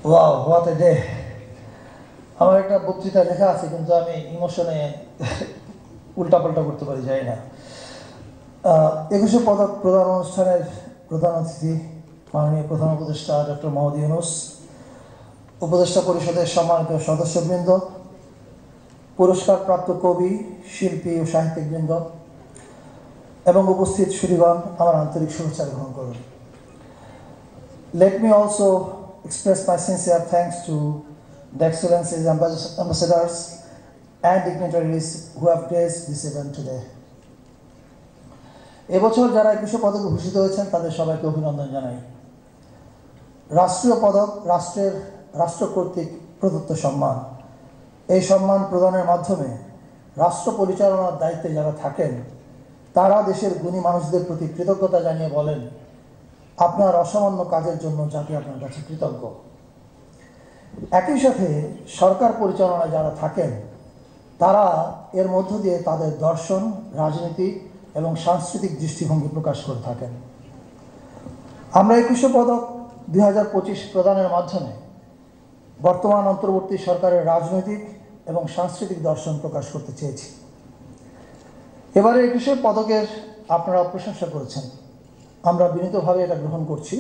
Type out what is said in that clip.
Wow, what a day! আমার একটা বক্তৃতা লেখা আছে, কিন্তু আমি ইমোশনে উল্টাপাল্টা করতে পারি, যাই না। 21শে পদক প্রদান অনুষ্ঠানের প্রধান অতিথি মাননীয় প্রধান উপদেষ্টা ডক্টর মোহাম্মদ ইউনূস, উপদেষ্টা পরিষদের সম্মানিত সদস্যবৃন্দ, পুরস্কারপ্রাপ্ত কবি, শিল্পী ও সাহিত্যিকবৃন্দ এবং উপস্থিত সুধীগণ, আমার আন্তরিক শুভেচ্ছা গ্রহণ করুন। Let me also express my sincere thanks to the Excellencies, ambassadors and dignitaries who have graced this event today. এবছর যারা 21শে পদকে ভূষিত হয়েছেন তাদের সবাইকে অভিনন্দন জানাই। রাষ্ট্রীয় পদক রাষ্ট্র কর্তৃক প্রদত্ত সম্মান। এই সম্মান প্রদানের মাধ্যমে রাষ্ট্র পরিচালনার দায়িত্বে যারা থাকেন তারা দেশের গুণী মানুষদের প্রতি কৃতজ্ঞতা জানিয়ে বলেন, আপনার অসামান্য কাজের জন্য জাতি আপনার কাছে কৃতজ্ঞ। একই সাথে সরকার পরিচালনায় যারা থাকেন তারা এর মধ্য দিয়ে তাদের দর্শন, রাজনীতি এবং সাংস্কৃতিক দৃষ্টিভঙ্গি প্রকাশ করে থাকেন। আমরা 21শে পদক 2025 প্রদানের মাধ্যমে বর্তমান অন্তর্বর্তী সরকারের রাজনৈতিক এবং সাংস্কৃতিক দর্শন প্রকাশ করতে চেয়েছি। এবারে 21শে পদকের আপনারা প্রশংসা করেছেন, আমরা বিনীতভাবে এটা গ্রহণ করছি।